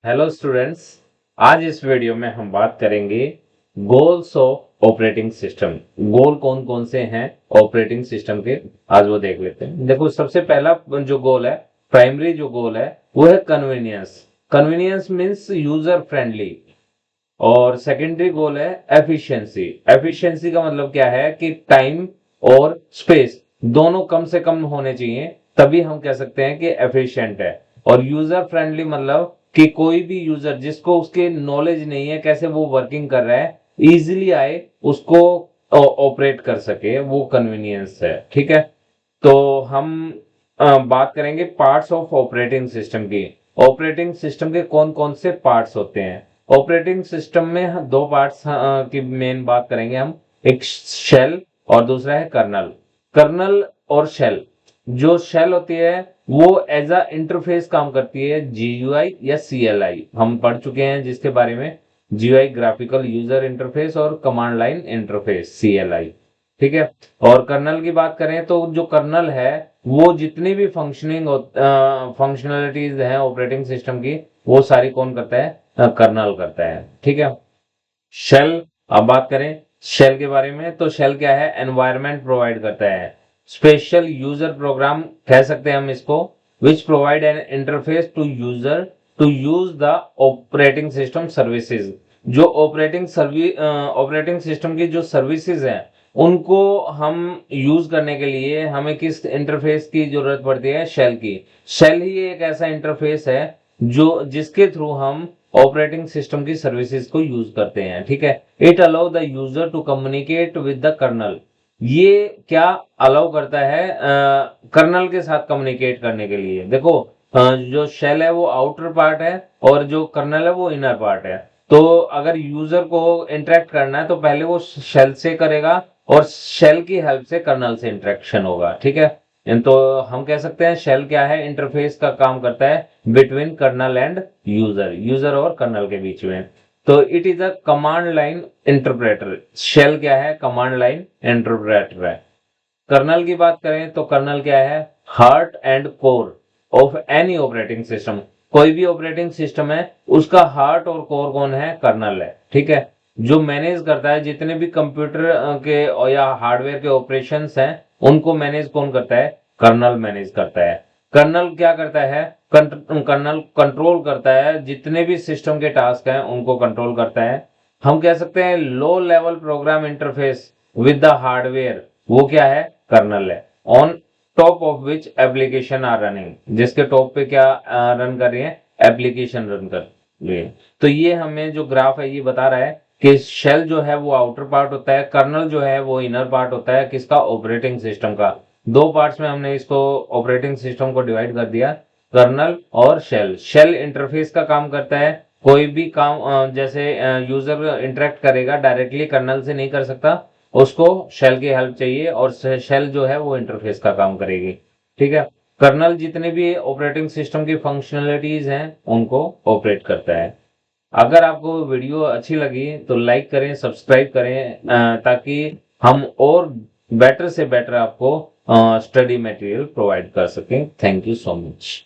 Hello students, आज इस video में हम बात करेंगे गोल्स ऑफ ऑपरेटिंग सिस्टम। गोल कौन कौन से हैं ऑपरेटिंग सिस्टम के, आज वो देख लेते हैं। देखो, सबसे पहला जो गोल है, प्राइमरी जो गोल है, वो है convenience. Convenience means user friendly. और सेकेंडरी गोल है एफिशिएंसी। एफिशिएंसी का मतलब क्या है कि टाइम और स्पेस दोनों कम से कम होने चाहिए, तभी हम कह सकते हैं कि एफिशिएंट है। और यूजर फ्रेंडली मतलब कि कोई भी यूजर जिसको उसके नॉलेज नहीं है कैसे वो वर्किंग कर रहा है, इजीली आए उसको ऑपरेट कर सके, वो कन्वीनियंस है। ठीक है, तो हम बात करेंगे पार्ट्स ऑफ ऑपरेटिंग सिस्टम की। ऑपरेटिंग सिस्टम के कौन कौन से पार्ट्स होते हैं। ऑपरेटिंग सिस्टम में दो पार्ट्स की मेन बात करेंगे हम, एक शेल और दूसरा है कर्नल। कर्नल और शेल, जो शेल होती है वो एज अ इंटरफेस काम करती है, जीयूआई या सीएलआई हम पढ़ चुके हैं जिसके बारे में। जीयूआई ग्राफिकल यूजर इंटरफेस और कमांड लाइन इंटरफेस सीएलआई। ठीक है, और कर्नल की बात करें तो जो कर्नल है वो जितनी भी फंक्शनलिटीज हैं ऑपरेटिंग सिस्टम की, वो सारी कौन करता है, कर्नल करता है। ठीक है, शेल, अब बात करें शेल के बारे में तो शेल क्या है, एनवायरनमेंट प्रोवाइड करता है। स्पेशल यूजर प्रोग्राम कह सकते हैं हम इसको, which provide an interface to user to use the operating system services. जो ऑपरेटिंग सिस्टम की जो सर्विसेज हैं उनको हम यूज करने के लिए हमें किस इंटरफेस की जरूरत पड़ती है, शेल की। शेल ही एक ऐसा इंटरफेस है जो जिसके थ्रू हम ऑपरेटिंग सिस्टम की सर्विसेज को यूज करते हैं। ठीक है, it allow the user to communicate with the kernel. ये क्या अलाउ करता है, कर्नल के साथ कम्युनिकेट करने के लिए। देखो, जो शेल है वो आउटर पार्ट है और जो कर्नल है वो इनर पार्ट है। तो अगर यूजर को इंटरेक्ट करना है तो पहले वो शेल से करेगा और शेल की हेल्प से कर्नल से इंटरेक्शन होगा। ठीक है, तो हम कह सकते हैं शेल क्या है, इंटरफेस का काम करता है between kernel and user, user और कर्नल के बीच में। तो it is a command line interpreter. Shell क्या है, कमांड लाइन इंटरप्रेटर है। कर्नल की बात करें तो कर्नल क्या है, heart and core of any operating system. कोई भी ऑपरेटिंग सिस्टम है उसका हार्ट और कोर कौन है, कर्नल है। ठीक है, जो मैनेज करता है जितने भी कंप्यूटर के या हार्डवेयर के ऑपरेशंस हैं उनको मैनेज कौन करता है, कर्नल मैनेज करता है। कर्नल क्या करता है, कर्नल कंट्रोल करता है जितने भी सिस्टम के टास्क हैं उनको कंट्रोल करता है। हम कह सकते हैं low level program interface with the hardware, वो क्या है, कर्नल है। On top of which application are running, जिसके टॉप पे क्या रन कर रही है, एप्लीकेशन रन कर रही है। तो ये हमें जो ग्राफ है ये बता रहा है कि शेल जो है वो आउटर पार्ट होता है, कर्नल जो है वो इनर पार्ट होता है किसका, ऑपरेटिंग सिस्टम का। दो पार्ट्स में हमने इसको ऑपरेटिंग सिस्टम को डिवाइड कर दिया, कर्नल और शेल। शेल इंटरफेस का काम करता है, कोई भी काम जैसे यूजर इंटरेक्ट करेगा डायरेक्टली कर्नल से नहीं कर सकता, उसको शेल की हेल्प चाहिए और शेल जो है वो इंटरफेस का काम करेगी। ठीक है, कर्नल जितने भी ऑपरेटिंग सिस्टम की फंक्शनलिटीज हैं उनको ऑपरेट करता है। अगर आपको वीडियो अच्छी लगी तो लाइक करें, सब्सक्राइब करें, ताकि हम और बेटर से बेटर आपको स्टडी मटेरियल प्रोवाइड कर सकें। Thank you so much.